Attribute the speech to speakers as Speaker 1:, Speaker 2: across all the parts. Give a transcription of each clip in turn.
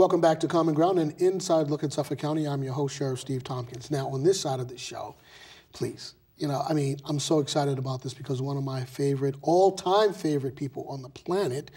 Speaker 1: Welcome back to Common Ground, an inside look at Suffolk County. I'm your host, Sheriff Steve Tompkins. Now, on this side of the show, please, I'm so excited about this because one of my favorite, all-time favorite people on the planet,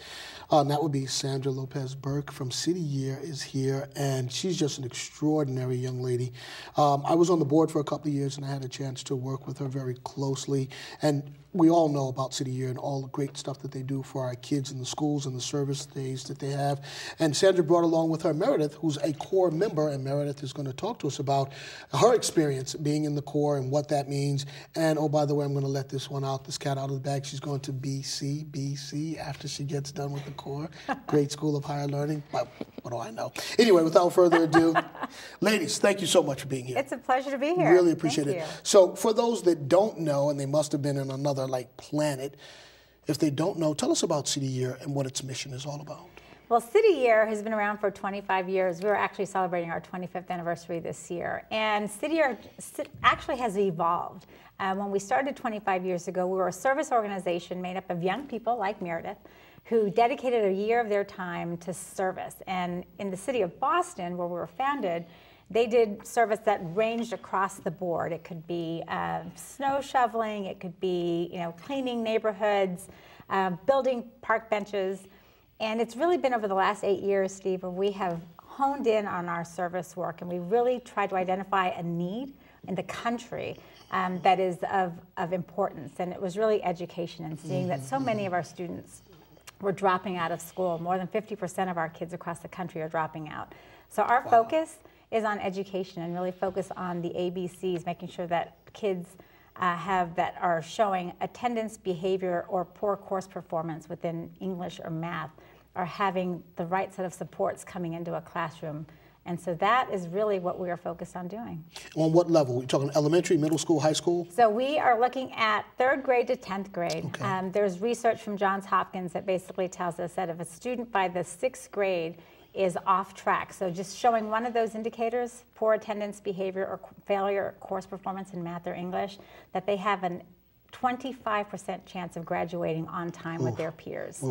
Speaker 1: and that would be Sandra Lopez Burke from CityYear is here, and she's just an extraordinary young lady. I was on the board for a couple of years, and I had a chance to work with her very closely, and we all know about CityYear and all the great stuff that they do for our kids in the schools and the service days that they have. And Sandra brought along with her Meredith, who's a core member, and Meredith is going to talk to us about her experience being in the core and what that means. And oh, by the way, I'm going to let this one out, this cat out of the bag. She's going to BC after she gets done with the core. Great School of Higher Learning. Well, what do I know? Anyway, without further ado, ladies, thank you so much for being here.
Speaker 2: It's a pleasure to be here.
Speaker 1: Really appreciate it.
Speaker 2: You.
Speaker 1: So for those that don't know, and they must have been in another planet, if they don't know, tell us about CityYear and what its mission is all about.
Speaker 2: Well, CityYear has been around for 25 years. We're actually celebrating our 25th anniversary this year. And CityYear actually has evolved. When we started 25 years ago, we were a service organization made up of young people like Meredith who dedicated a year of their time to service. And in the city of Boston, where we were founded, they did service that ranged across the board. It could be snow shoveling, it could be cleaning neighborhoods, building park benches. And it's really been over the last 8 years, Steve, where we have honed in on our service work, and we really tried to identify a need in the country that is of importance. And it was really education and seeing that so many of our students were dropping out of school. More than 50% of our kids across the country are dropping out. So our focus is on education and really focus on the ABCs, making sure that kids that are showing attendance, behavior, or poor course performance within English or math are having the right set of supports coming into a classroom. And so that is really what we are focused on doing.
Speaker 1: On what level? We're talking elementary, middle school, high school?
Speaker 2: So we are looking at 3rd grade to 10th grade.
Speaker 1: Okay.
Speaker 2: There's research from Johns Hopkins that basically tells us that if a student by the 6th grade is off track, so just showing one of those indicators, poor attendance, behavior, or failure course performance in math or English, that they have a 25% chance of graduating on time with their peers.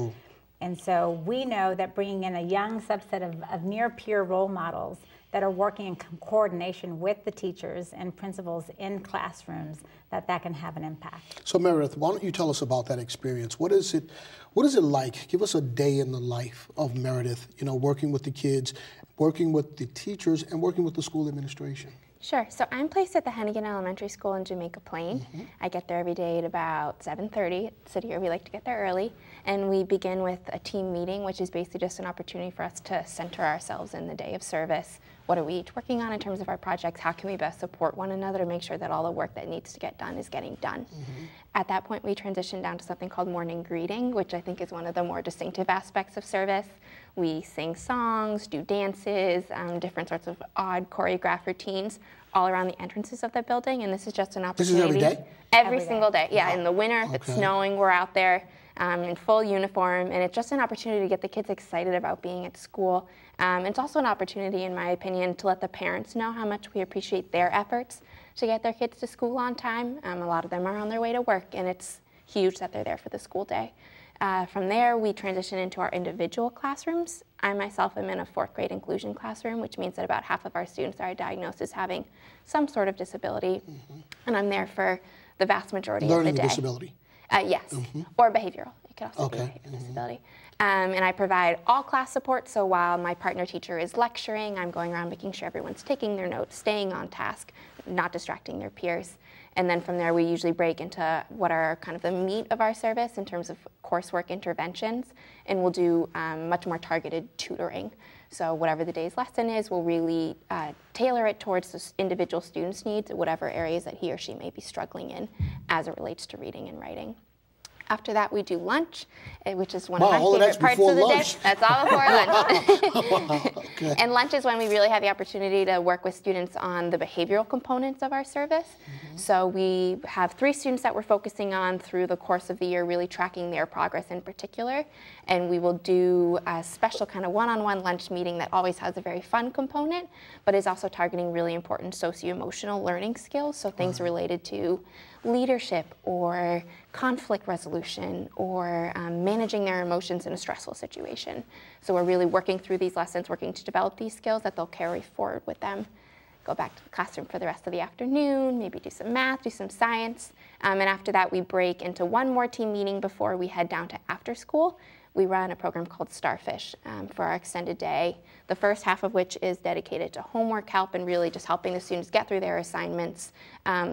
Speaker 2: And so we know that bringing in a young subset of near-peer role models that are working in coordination with the teachers and principals in classrooms, that can have an impact.
Speaker 1: So Meredith, why don't you tell us about that experience? What is it like? Give us a day in the life of Meredith, working with the kids, working with the teachers, and working with the school administration.
Speaker 3: Sure. So I'm placed at the Hennigan Elementary School in Jamiaca Plain. I get there every day at about 7:30. At CityYear, we like to get there early. And we begin with a team meeting, which is basically just an opportunity for us to center ourselves in the day of service. What are we each working on in terms of our projects? How can we best support one another to make sure that all the work that needs to get done is getting done? At that point, we transition down to something called morning greeting, which I think is one of the more distinctive aspects of service. We sing songs, do dances, different sorts of odd choreographed routines all around the entrances of the building, and this is just an opportunity.
Speaker 1: This is every day?
Speaker 3: Every single day, yeah.
Speaker 1: Wow.
Speaker 3: In the winter, if it's snowing, we're out there in full uniform, and it's just an opportunity to get the kids excited about being at school. It's also an opportunity, in my opinion, to let the parents know how much we appreciate their efforts to get their kids to school on time. A lot of them are on their way to work, and it's huge that they're there for the school day. From there, we transition into our individual classrooms. I myself am in a 4th grade inclusion classroom, which means that about half of our students are diagnosed as having some sort of disability, and I'm there for the vast majority of the day.
Speaker 1: Learning disability?
Speaker 3: Yes, or behavioral. It could also be a behavioral disability. And I provide all class support, so while my partner teacher is lecturing, I'm going around making sure everyone's taking their notes, staying on task, not distracting their peers. And then from there, we usually break into what are kind of the meat of our service in terms of coursework interventions, and we'll do much more targeted tutoring. So whatever the day's lesson is, we'll really tailor it towards the individual student's needs, whatever areas that he or she may be struggling in as it relates to reading and writing. After that, we do lunch, which is one of my favorite parts of the day. That's all before lunch. Okay. And lunch is when we really have the opportunity to work with students on the behavioral components of our service. So we have 3 students that we're focusing on through the course of the year, really tracking their progress in particular. And we will do a special kind of one-on-one lunch meeting that always has a very fun component, but is also targeting really important socio-emotional learning skills. So things related to leadership or conflict resolution resolution or managing their emotions in a stressful situation. So we're really working through these lessons, working to develop these skills that they'll carry forward with them. Go back to the classroom for the rest of the afternoon, maybe do some math, do some science. And after that, we break into one more team meeting before we head down to after school. We run a program called Starfish for our extended day, the first half of which is dedicated to homework help and really just helping the students get through their assignments,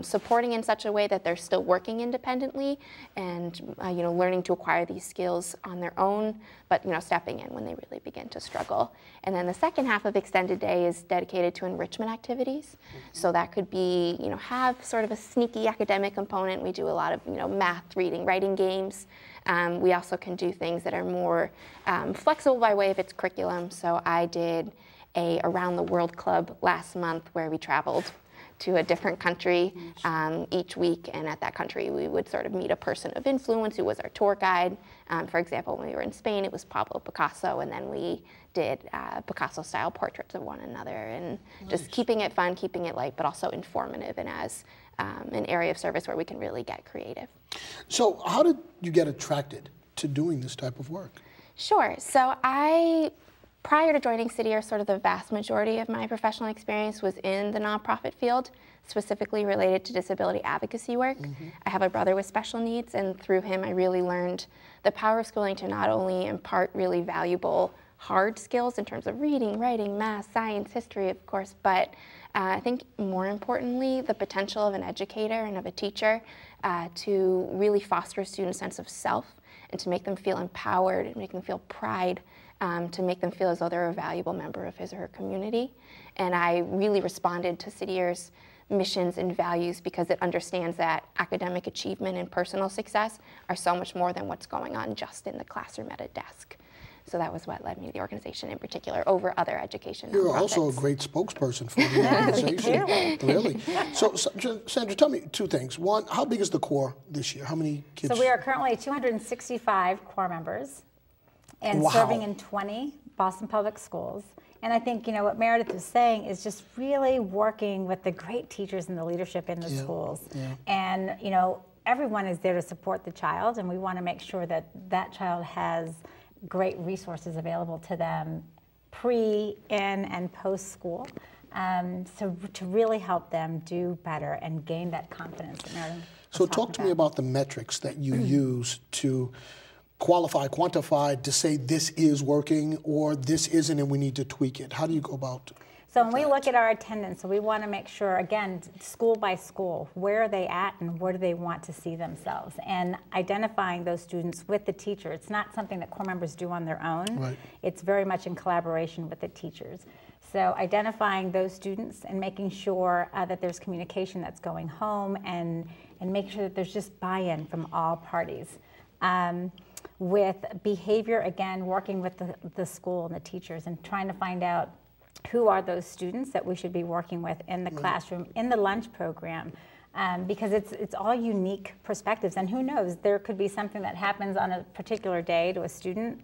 Speaker 3: supporting in such a way that they're still working independently and learning to acquire these skills on their own, but stepping in when they really begin to struggle. And then the second half of extended day is dedicated to enrichment activities. So that could be, have sort of a sneaky academic component. We do a lot of, math, reading, writing games. We also can do things that are more flexible by way of its curriculum. So I did a Around the World Club last month where we traveled to a different country each week, and at that country we would sort of meet a person of influence who was our tour guide. For example, when we were in Spain, it was Pablo Picasso, and then we did Picasso-style portraits of one another, and just keeping it fun, keeping it light, but also informative, and as an area of service where we can really get creative.
Speaker 1: So how did you get attracted to doing this type of work?
Speaker 3: Sure. So prior to joining CityYear, sort of the vast majority of my professional experience was in the nonprofit field, specifically related to disability advocacy work. I have a brother with special needs, and through him I really learned the power of schooling to not only impart really valuable hard skills in terms of reading, writing, math, science, history, of course, but I think more importantly, the potential of an educator and of a teacher to really foster a student's sense of self and to make them feel empowered and make them feel pride, to make them feel as though they're a valuable member of his or her community. And I really responded to CityYear's missions and values because it understands that academic achievement and personal success are so much more than what's going on just in the classroom at a desk. So that was what led me to the organization in particular over other education nonprofits.
Speaker 1: You're also a great spokesperson for the organization. Really. So, Sandra, tell me two things. One, how big is the core this year? How many kids?
Speaker 2: So we are currently 265 core members and serving in 20 Boston Public Schools. And I think, what Meredith was saying is just really working with the great teachers and the leadership in the schools. And, everyone is there to support the child, and we want to make sure that that child has great resources available to them pre, in, and post school, so to really help them do better and gain that confidence that Meredith
Speaker 1: So talk to me about the metrics that you use to qualify, quantify, to say this is working or this isn't and we need to tweak it. How do you go about
Speaker 2: So when we look at our attendance, so we want to make sure, again, school by school, where are they at and where do they want to see themselves? And identifying those students with the teacher. It's not something that core members do on their own.
Speaker 1: Right.
Speaker 2: It's very much in collaboration with the teachers. So identifying those students and making sure that there's communication that's going home and making sure that there's just buy-in from all parties. With behavior, again, working with the school and the teachers and trying to find out who are those students that we should be working with in the classroom, in the lunch program, because it's all unique perspectives. And who knows, there could be something that happens on a particular day to a student.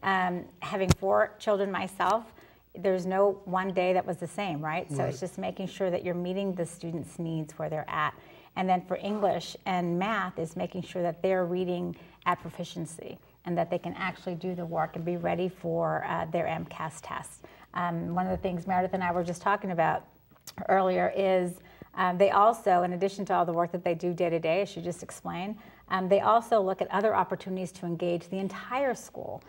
Speaker 2: Having 4 children myself, there's no one day that was the same, right? So it's just making sure that you're meeting the students' needs where they're at. And then for English and math is making sure that they're reading at proficiency and that they can actually do the work and be ready for their MCAS test. One of the things Meredith and I were just talking about earlier is they also, in addition to all the work that they do day to day, as she just explained, they also look at other opportunities to engage the entire school.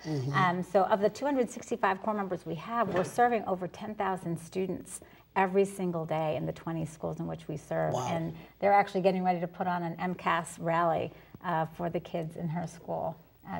Speaker 2: So of the 265 core members we have, we're serving over 10,000 students every single day in the 20 schools in which we serve.
Speaker 1: Wow.
Speaker 2: And they're actually getting ready to put on an MCAS rally for the kids in her school.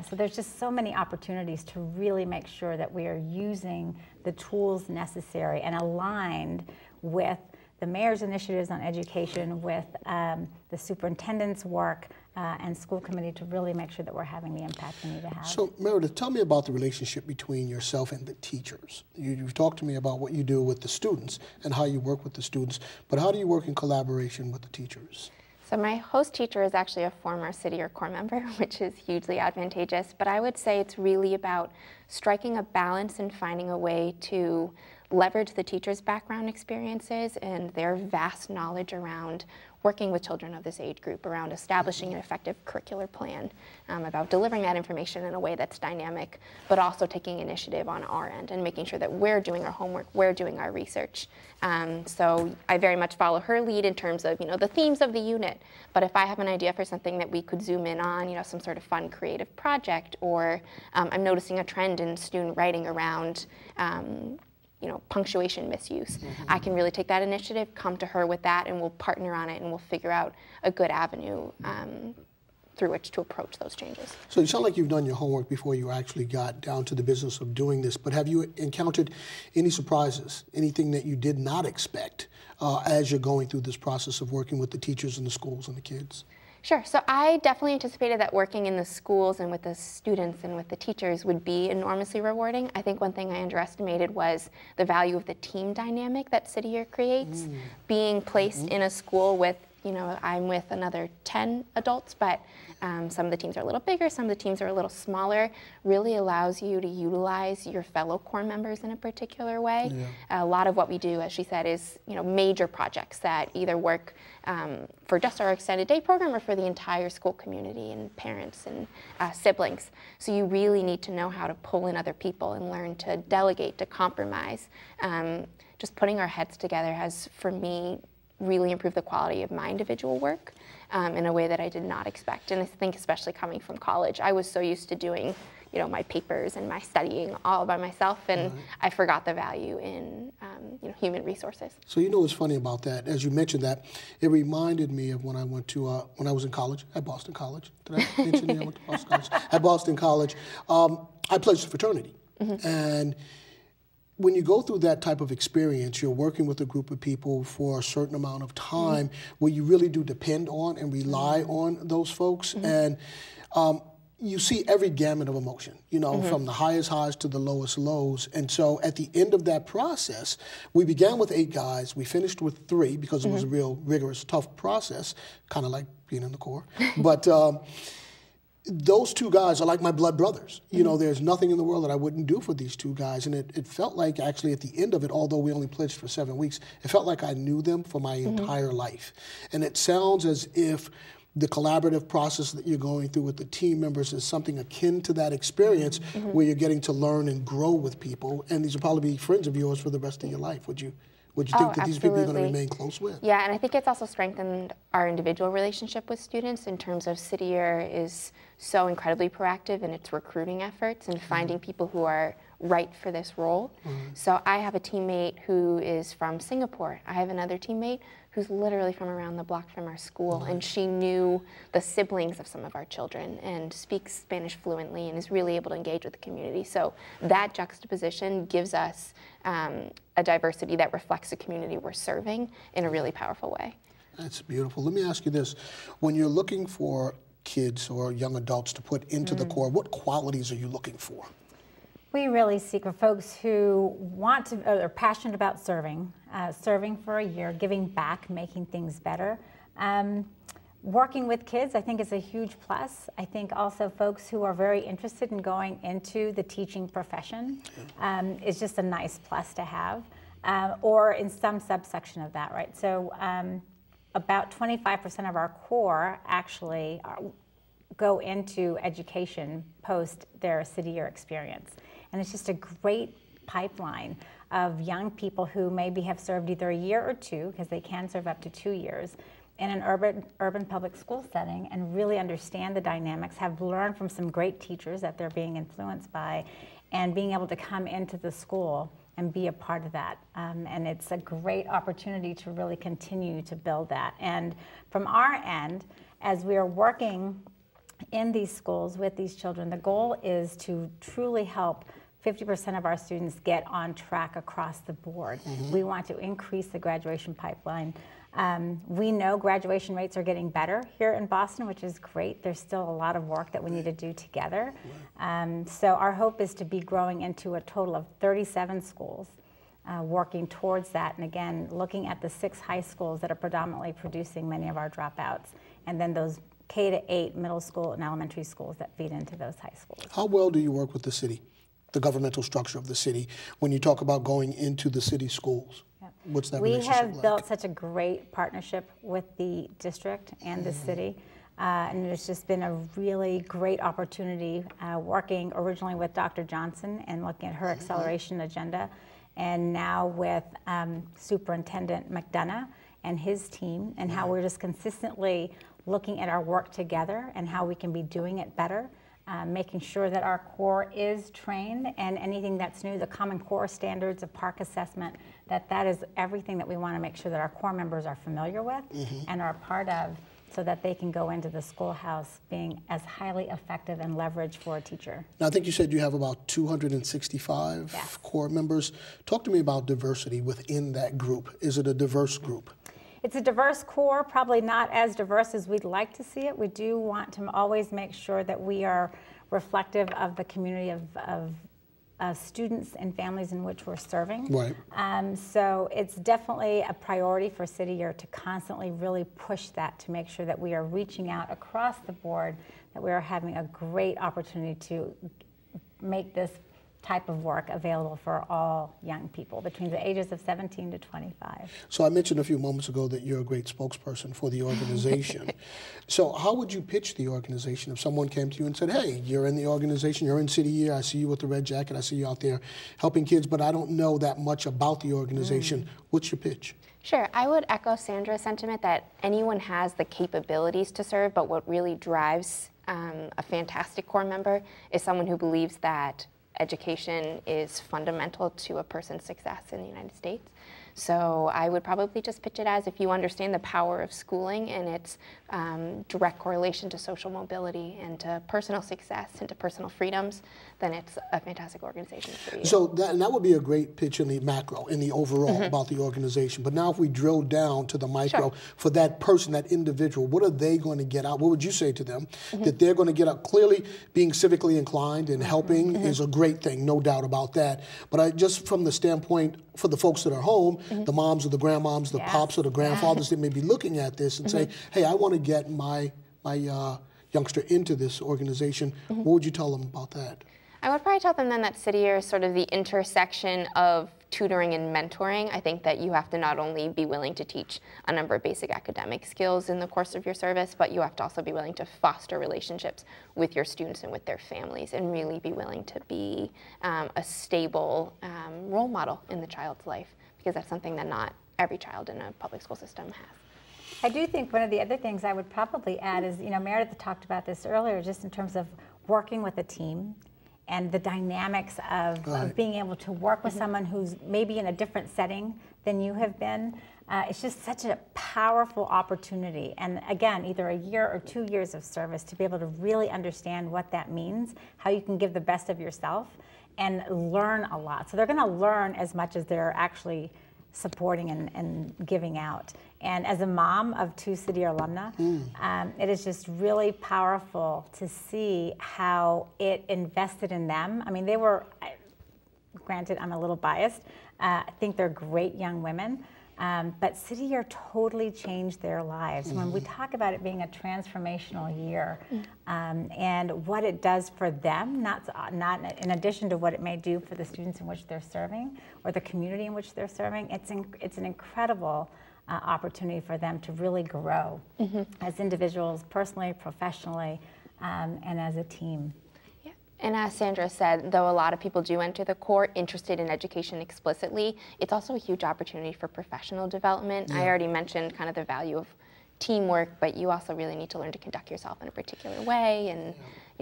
Speaker 2: So there's just so many opportunities to really make sure that we are using the tools necessary and aligned with the mayor's initiatives on education, with the superintendent's work and school committee to really make sure that we're having the impact we need to have.
Speaker 1: So Meredith, tell me about the relationship between yourself and the teachers. You've talked to me about what you do with the students and how you work with the students, but how do you work in collaboration with the teachers?
Speaker 3: So my host teacher is actually a former CityYear core member, which is hugely advantageous, but I would say it's really about striking a balance and finding a way to leverage the teachers' background experiences and their vast knowledge around working with children of this age group, around establishing an effective curricular plan, about delivering that information in a way that's dynamic, but also taking initiative on our end and making sure that we're doing our homework, we're doing our research. So I very much follow her lead in terms of, the themes of the unit. But if I have an idea for something that we could zoom in on, some sort of fun creative project, or I'm noticing a trend in student writing around punctuation misuse. I can really take that initiative, come to her with that, and we'll partner on it, and we'll figure out a good avenue through which to approach those changes.
Speaker 1: So you sound like you've done your homework before you actually got down to the business of doing this, but have you encountered any surprises, anything that you did not expect as you're going through this process of working with the teachers and the schools and the kids?
Speaker 3: Sure. So I definitely anticipated that working in the schools and with the students and with the teachers would be enormously rewarding. I think one thing I underestimated was the value of the team dynamic that CityYear creates. Being placed in a school with, I'm with another 10 adults, but some of the teams are a little bigger, some of the teams are a little smaller, really allows you to utilize your fellow core members in a particular way. Yeah. A lot of what we do, as she said, is major projects that either work for just our extended day program or for the entire school community and parents and siblings. So you really need to know how to pull in other people and learn to delegate, to compromise. Just putting our heads together has, for me, really improved the quality of my individual work in a way that I did not expect. And I think especially coming from college, I was so used to doing my papers and my studying all by myself, and I forgot the value in human resources.
Speaker 1: So what's funny about that, as you mentioned that, it reminded me of when I went to, when I was in college, at Boston College. Did I mention I went to Boston College? At Boston College, I pledged a fraternity. And when you go through that type of experience, you're working with a group of people for a certain amount of time where you really do depend on and rely on those folks. And you see every gamut of emotion, from the highest highs to the lowest lows. And so at the end of that process, we began with 8 guys. We finished with 3 because it was a real rigorous, tough process, kind of like being in the Corps. But those 2 guys are like my blood brothers. There's nothing in the world that I wouldn't do for these 2 guys. And it felt like actually at the end of it, although we only pledged for 7 weeks, it felt like I knew them for my entire life. And it sounds as if the collaborative process that you're going through with the team members is something akin to that experience where you're getting to learn and grow with people. And these will probably be friends of yours for the rest of your life. Would you think that these people you're going to remain close with?
Speaker 3: Yeah, and I think it's also strengthened our individual relationship with students in terms of CityYear is so incredibly proactive in its recruiting efforts and finding people who are right for this role. So I have a teammate who is from Singapore. I have another teammate who's literally from around the block from our school, and she knew the siblings of some of our children and speaks Spanish fluently and is really able to engage with the community. So that juxtaposition gives us a diversity that reflects the community we're serving in a really powerful way.
Speaker 1: That's beautiful. Let me ask you this. When you're looking for kids or young adults to put into the Corps, what qualities are you looking for?
Speaker 2: We really seek for folks who want to, are passionate about serving for a year, giving back, making things better. Working with kids, I think, is a huge plus. I think also folks who are very interested in going into the teaching profession is just a nice plus to have, or in some subsection of that, right? So about 25% of our core actually go into education post their CityYear experience. And it's just a great pipeline of young people who maybe have served either a year or 2, because they can serve up to 2 years, in an urban public school setting and really understand the dynamics, have learned from some great teachers that they're being influenced by, and being able to come into the school and be a part of that. And it's a great opportunity to really continue to build that. And from our end, as we are working in these schools with these children, the goal is to truly help 50% of our students get on track across the board. We want to increase the graduation pipeline. We know graduation rates are getting better here in Boston, which is great. There's still a lot of work that we need to do together. So our hope is to be growing into a total of 37 schools, working towards that. And again, looking at the 6 high schools that are predominantly producing many of our dropouts, and then those K-8 middle school and elementary schools that feed into those high schools.
Speaker 1: How well do you work with the city? the governmental structure of the city when you talk about going into the city schools? What's that relationship like?
Speaker 2: We have built such a great partnership with the district and the city. And it's just been a really great opportunity working originally with Dr. Johnson and looking at her acceleration agenda, and now with Superintendent McDonough and his team, and how we're just consistently looking at our work together and how we can be doing it better, making sure that our core is trained, and anything that's new, the Common Core standards of park assessment, that is everything that we want to make sure that our core members are familiar with and are a part of, so that they can go into the schoolhouse being as highly effective and leveraged for a teacher.
Speaker 1: Now, I think you said you have about 265 core members. Talk to me about diversity within that group. Is it a diverse group?
Speaker 2: It's a diverse core, probably not as diverse as we'd like to see it. We do want to always make sure that we are reflective of the community of students and families in which we're serving.
Speaker 1: Right.
Speaker 2: So it's definitely a priority for CityYear to constantly really push that, to make sure that we are reaching out across the board, that we are having a great opportunity to make this type of work available for all young people between the ages of 17 to 25.
Speaker 1: So I mentioned a few moments ago that you're a great spokesperson for the organization. So how would you pitch the organization if someone came to you and said, hey, you're in the organization, you're in CityYear, I see you with the red jacket, I see you out there helping kids, but I don't know that much about the organization. What's your pitch?
Speaker 3: Sure, I would echo Sandra's sentiment that anyone has the capabilities to serve, but what really drives a fantastic core member is someone who believes that education is fundamental to a person's success in the United States. So I would probably just pitch it as, if you understand the power of schooling and its direct correlation to social mobility and to personal success and to personal freedoms, then it's a fantastic organization for you.
Speaker 1: So that would be a great pitch in the macro, in the overall about the organization. But now if we drill down to the micro, for that person, that individual, what are they going to get out? What would you say to them that they're going to get out? Clearly, being civically inclined and helping is a great thing, no doubt about that. But just from the standpoint for the folks that are home, the moms or the grandmoms, the pops or the grandfathers that may be looking at this and say, hey, I want to get my youngster into this organization, what would you tell them about that?
Speaker 3: I would probably tell them then that CityYear is sort of the intersection of tutoring and mentoring. I think that you have to not only be willing to teach a number of basic academic skills in the course of your service, but you have to also be willing to foster relationships with your students and with their families, and really be willing to be a stable role model in the child's life, because that's something that not every child in a public school system has.
Speaker 2: I do think one of the other things I would probably add is, Meredith talked about this earlier, just in terms of working with a team and the dynamics of being able to work with someone who's maybe in a different setting than you have been. It's just such a powerful opportunity. And again, either a year or 2 years of service to be able to really understand what that means, how you can give the best of yourself and learn a lot. So they're going to learn as much as they're actually supporting and giving out. And as a mom of 2 CityYear alumna, it is just really powerful to see how it invested in them. I mean, they were, granted, I'm a little biased, I think they're great young women, but CityYear totally changed their lives. When we talk about it being a transformational year, and what it does for them, not in addition to what it may do for the students in which they're serving or the community in which they're serving, it's an incredible opportunity for them to really grow as individuals, personally, professionally, and as a team.
Speaker 3: And as Sandra said, though a lot of people do enter the core interested in education explicitly, it's also a huge opportunity for professional development. I already mentioned kind of the value of teamwork, but you also really need to learn to conduct yourself in a particular way, and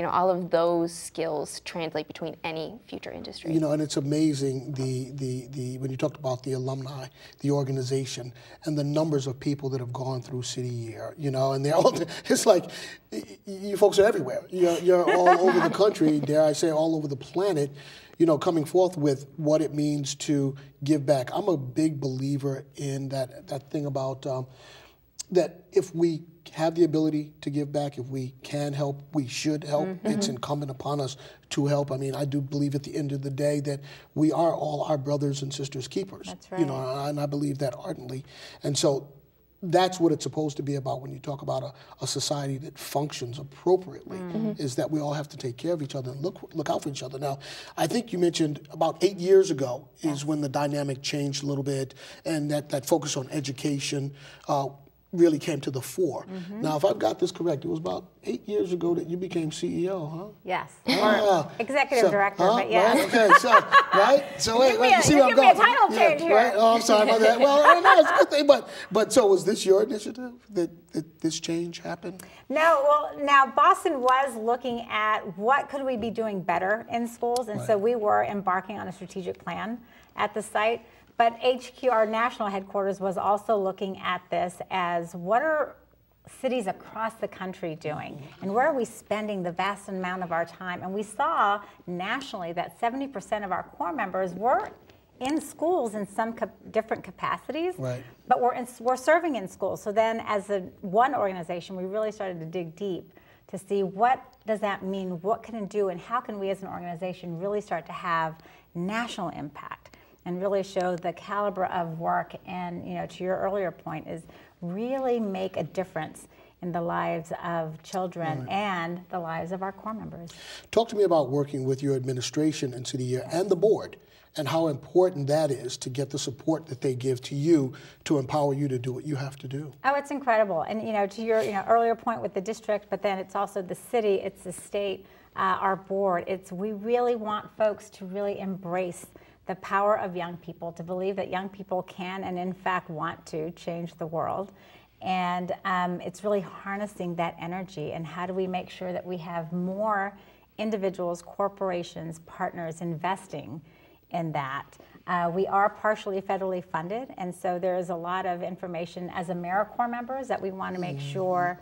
Speaker 3: all of those skills translate between any future industry.
Speaker 1: And it's amazing when you talked about the alumni, the organization, and the numbers of people that have gone through CityYear, and they're all, it's like, you folks are everywhere. You're all over the country, dare I say, all over the planet, coming forth with what it means to give back. I'm a big believer in that thing about that if we have the ability to give back, if we can help, we should help. It's incumbent upon us to help. I mean, I do believe at the end of the day that we are all our brothers and sisters keepers.
Speaker 2: That's right.
Speaker 1: And I believe that ardently. And so that's what it's supposed to be about when you talk about a society that functions appropriately, is that we all have to take care of each other and look out for each other. Now, I think you mentioned about 8 years ago is when the dynamic changed a little bit, and that focus on education really came to the fore. Now, if I've got this correct, it was about 8 years ago that you became CEO, huh?
Speaker 2: Yes, or executive director, but yeah.
Speaker 1: Right? Okay, so, right? So wait, you see what I'm going?
Speaker 2: Give me a title change here.
Speaker 1: Right? Oh, I'm sorry about that. Well, no, it's a good thing, but so was this your initiative that this change happened?
Speaker 2: No, well, now Boston was looking at what could we be doing better in schools, and so we were embarking on a strategic plan at the site. But HQ, our national headquarters, was also looking at this as what are cities across the country doing, and where are we spending the vast amount of our time? And we saw nationally that 70% of our core members were in schools in some different capacities, but we're serving in schools. So then as one organization, we really started to dig deep to see what does that mean, what can it do, and how can we as an organization really start to have national impact and really show the caliber of work, and to your earlier point, is really make a difference in the lives of children and the lives of our core members.
Speaker 1: Talk to me about working with your administration and CityYear and the board, and how important that is to get the support that they give to you to empower you to do what you have to do.
Speaker 2: Oh, it's incredible. And to your earlier point with the district, but then it's also the city, it's the state, our board. We really want folks to really embrace the power of young people, to believe that young people can and in fact want to change the world. And it's really harnessing that energy, and how do we make sure that we have more individuals, corporations, partners investing in that. We are partially federally funded, and so there is a lot of information as AmeriCorps members that we want to make sure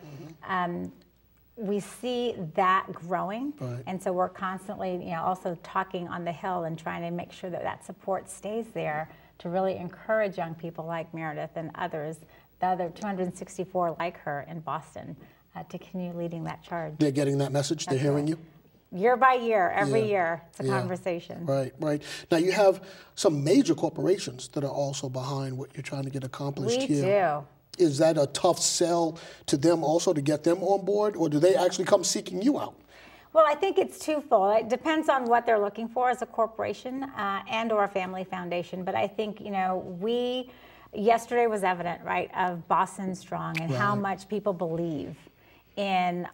Speaker 2: we see that growing, and so we're constantly, also talking on the Hill and trying to make sure that that support stays there to really encourage young people like Meredith and others, the other 264 like her in Boston, to continue leading that charge.
Speaker 1: They're getting that message. They're hearing you.
Speaker 2: Year by year, every year, it's a conversation.
Speaker 1: Right. Now you have some major corporations that are also behind what you're trying to get accomplished here.
Speaker 2: We do.
Speaker 1: Is that a tough sell to them also to get them on board, or do they actually come seeking you out?
Speaker 2: Well, I think it's twofold. It depends on what they're looking for as a corporation and or a family foundation. But I think, yesterday was evident, right, of Boston Strong and how much people believe in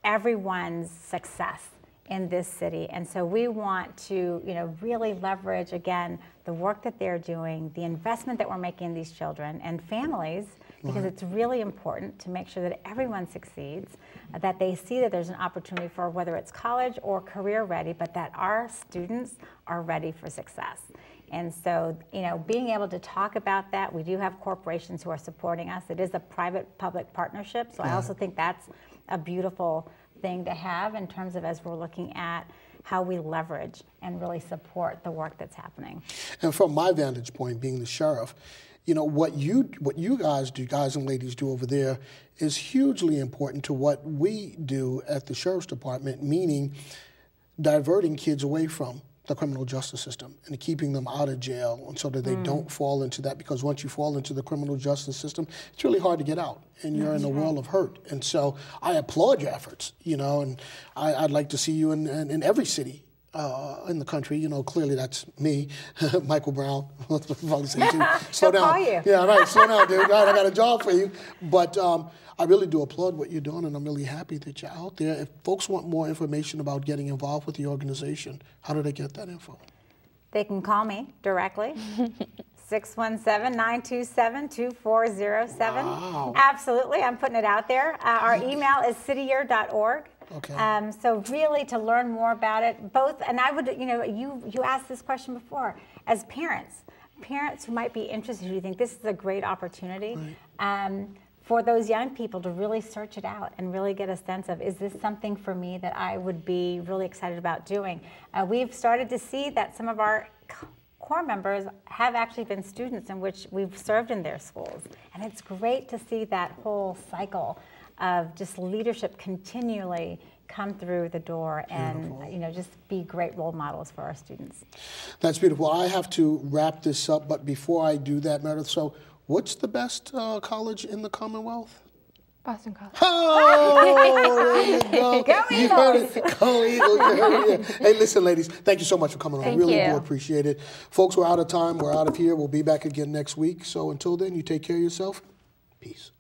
Speaker 2: everyone's success in this city. And so we want to, really leverage, again, the work that they're doing, the investment that we're making in these children and families, because it's really important to make sure that everyone succeeds, that they see that there's an opportunity for whether it's college or career ready, but that our students are ready for success. And so, being able to talk about that, we do have corporations who are supporting us. It is a private-public partnership, so I also think that's a beautiful thing to have in terms of as we're looking at how we leverage and really support the work that's happening.
Speaker 1: And from my vantage point, being the sheriff, what you guys and ladies do over there is hugely important to what we do at the Sheriff's Department, meaning diverting kids away from the criminal justice system and keeping them out of jail, and so that they don't fall into that, because once you fall into the criminal justice system, it's really hard to get out, and you're in a world of hurt. And so I applaud your efforts, and I'd like to see you in every city in the country. Clearly that's me, Michael Brown. Probably say too. Slow down.
Speaker 2: Call you.
Speaker 1: Yeah, right. Slow down, dude. Right, I got a job for you. But I really do applaud what you're doing, and I'm really happy that you're out there. If folks want more information about getting involved with the organization, how do they get that info?
Speaker 2: They can call me directly. 617-927-2407.
Speaker 1: Wow.
Speaker 2: Absolutely, I'm putting it out there. Our email is cityyear.org.
Speaker 1: Okay.
Speaker 2: So really, to learn more about it, both, and I would, you asked this question before, as parents who might be interested, who think this is a great opportunity, for those young people to really search it out and really get a sense of, is this something for me that I would be really excited about doing? We've started to see that some of our core members have actually been students in which we've served in their schools. And it's great to see that whole cycle of just leadership continually come through the door and just be great role models for our students.
Speaker 1: That's beautiful. I have to wrap this up, but before I do that, Meredith, so What's the best college in the Commonwealth?
Speaker 3: Boston College.
Speaker 1: Oh, there you go.
Speaker 2: Go
Speaker 1: You heard it. Go Eagles. You heard it. Hey, listen, ladies, thank you so much for coming on. I really do appreciate it. Folks, we're out of time. We're out of here. We'll be back again next week. So until then, you take care of yourself. Peace.